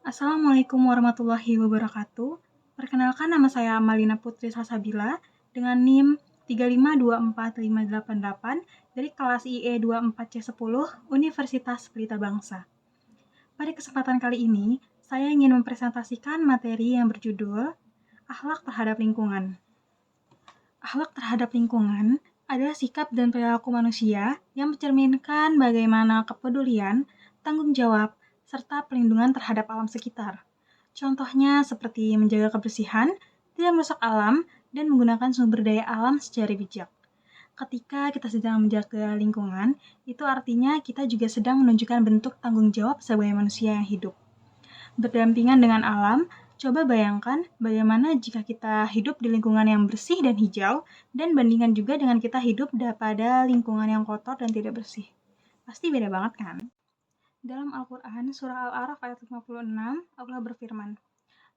Assalamualaikum warahmatullahi wabarakatuh. Perkenalkan, nama saya Malina Putri Salsabila dengan NIM 3524588 dari kelas IE 24C10 Universitas Pelita Bangsa. Pada kesempatan kali ini, saya ingin mempresentasikan materi yang berjudul Akhlak terhadap lingkungan. Akhlak terhadap lingkungan adalah sikap dan perilaku manusia yang mencerminkan bagaimana kepedulian, tanggung jawab, serta pelindungan terhadap alam sekitar. Contohnya seperti menjaga kebersihan, tidak merusak alam, dan menggunakan sumber daya alam secara bijak. Ketika kita sedang menjaga lingkungan, itu artinya kita juga sedang menunjukkan bentuk tanggung jawab sebagai manusia yang hidup. Berdampingan dengan alam, coba bayangkan bagaimana jika kita hidup di lingkungan yang bersih dan hijau, dan bandingkan juga dengan kita hidup pada lingkungan yang kotor dan tidak bersih. Pasti beda banget kan? Dalam Al-Quran, surah Al-A'raf ayat 56, Allah berfirman,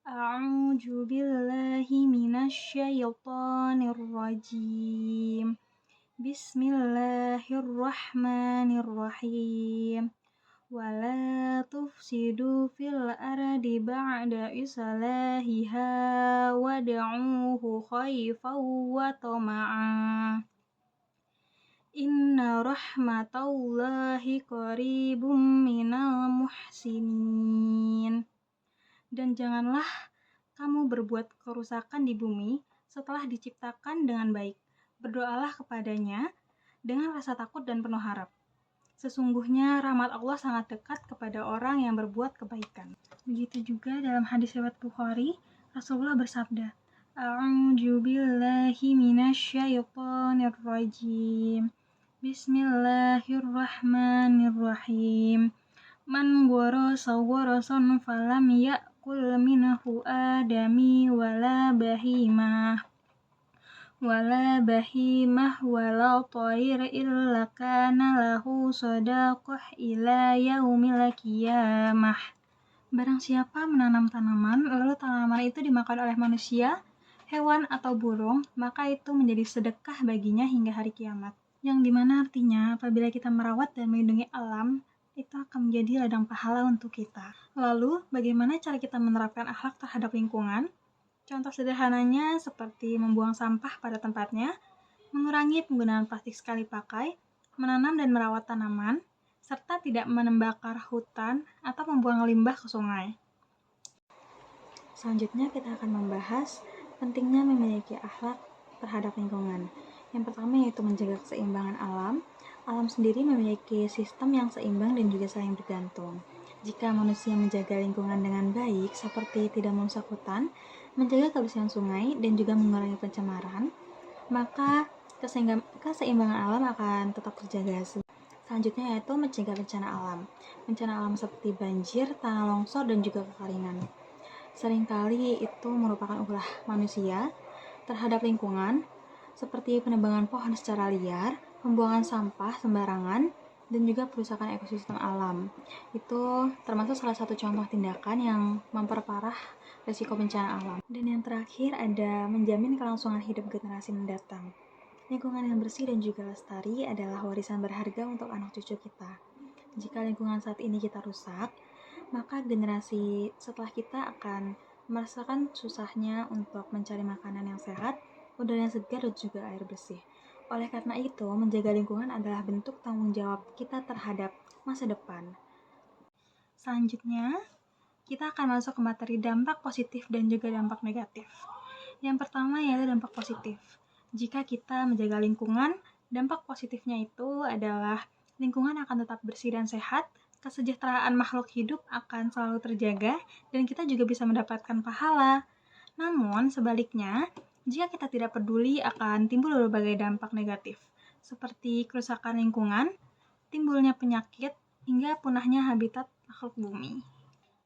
A'udzu billahi minasyaitonir rajim. Bismillahirrahmanirrahim. Wala tufsidu fil ardi ba'da islahiha wad'uhu khaifan wa tama'an. Inna rahmatallahi qaribum minal muhsinin. Dan janganlah kamu berbuat kerusakan di bumi setelah diciptakan dengan baik. Berdoalah kepadanya dengan rasa takut dan penuh harap. Sesungguhnya rahmat Allah sangat dekat kepada orang yang berbuat kebaikan. Begitu juga dalam hadis riwayat Bukhari, Rasulullah bersabda, A'udzu billahi minasyaitonir rajim. Bismillahirrahmanirrahim. Man gharasa gharasan falam ya'kul minhu adami wala bahimah wala tayr illa kana lahu sadaqah ila yaumil qiyamah. Barang siapa menanam tanaman, lalu tanaman itu dimakan oleh manusia, hewan atau burung, maka itu menjadi sedekah baginya hingga hari kiamat. Yang dimana artinya apabila kita merawat dan melindungi alam, itu akan menjadi ladang pahala untuk kita. Lalu, bagaimana cara kita menerapkan akhlak terhadap lingkungan? Contoh sederhananya seperti membuang sampah pada tempatnya, mengurangi penggunaan plastik sekali pakai, menanam dan merawat tanaman, serta tidak membakar hutan atau membuang limbah ke sungai. Selanjutnya kita akan membahas pentingnya memiliki akhlak terhadap lingkungan. Yang pertama yaitu menjaga keseimbangan alam. Alam sendiri memiliki sistem yang seimbang dan juga saling bergantung. Jika manusia menjaga lingkungan dengan baik, seperti tidak merusak hutan, menjaga kebersihan sungai, dan juga mengurangi pencemaran, maka keseimbangan alam akan tetap terjaga. Selanjutnya yaitu mencegah bencana alam. Bencana alam seperti banjir, tanah longsor, dan juga kekeringan. Seringkali itu merupakan ulah manusia terhadap lingkungan, seperti penebangan pohon secara liar, pembuangan sampah sembarangan, dan juga perusakan ekosistem alam. Itu termasuk salah satu contoh tindakan yang memperparah risiko bencana alam. Dan yang terakhir ada menjamin kelangsungan hidup generasi mendatang. Lingkungan yang bersih dan juga lestari adalah warisan berharga untuk anak cucu kita. Jika lingkungan saat ini kita rusak, maka generasi setelah kita akan merasakan susahnya untuk mencari makanan yang sehat, udara yang segar, dan juga air bersih. Oleh karena itu, menjaga lingkungan adalah bentuk tanggung jawab kita terhadap masa depan. Selanjutnya, kita akan masuk ke materi dampak positif dan juga dampak negatif. Yang pertama yaitu dampak positif. Jika kita menjaga lingkungan, dampak positifnya itu adalah lingkungan akan tetap bersih dan sehat, kesejahteraan makhluk hidup akan selalu terjaga, dan kita juga bisa mendapatkan pahala. Namun, sebaliknya, jika kita tidak peduli akan timbul berbagai dampak negatif, seperti kerusakan lingkungan, timbulnya penyakit, hingga punahnya habitat makhluk bumi.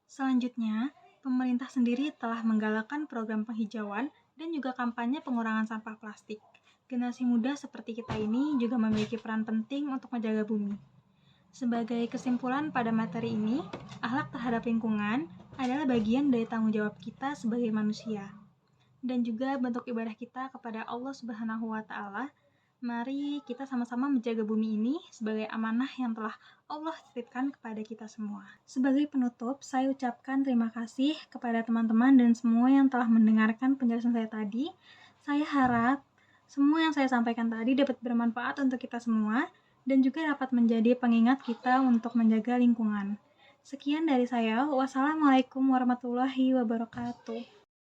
Selanjutnya, pemerintah sendiri telah menggalakkan program penghijauan dan juga kampanye pengurangan sampah plastik. Generasi muda seperti kita ini juga memiliki peran penting untuk menjaga bumi. Sebagai kesimpulan pada materi ini, akhlak terhadap lingkungan adalah bagian dari tanggung jawab kita sebagai manusia, dan juga bentuk ibadah kita kepada Allah Subhanahu wa Ta'ala, Mari kita sama-sama menjaga bumi ini sebagai amanah yang telah Allah titipkan kepada kita semua. Sebagai penutup, saya ucapkan terima kasih kepada teman-teman dan semua yang telah mendengarkan penjelasan saya tadi. Saya harap semua yang saya sampaikan tadi dapat bermanfaat untuk kita semua dan juga dapat menjadi pengingat kita untuk menjaga lingkungan. Sekian dari saya. Wassalamualaikum warahmatullahi wabarakatuh.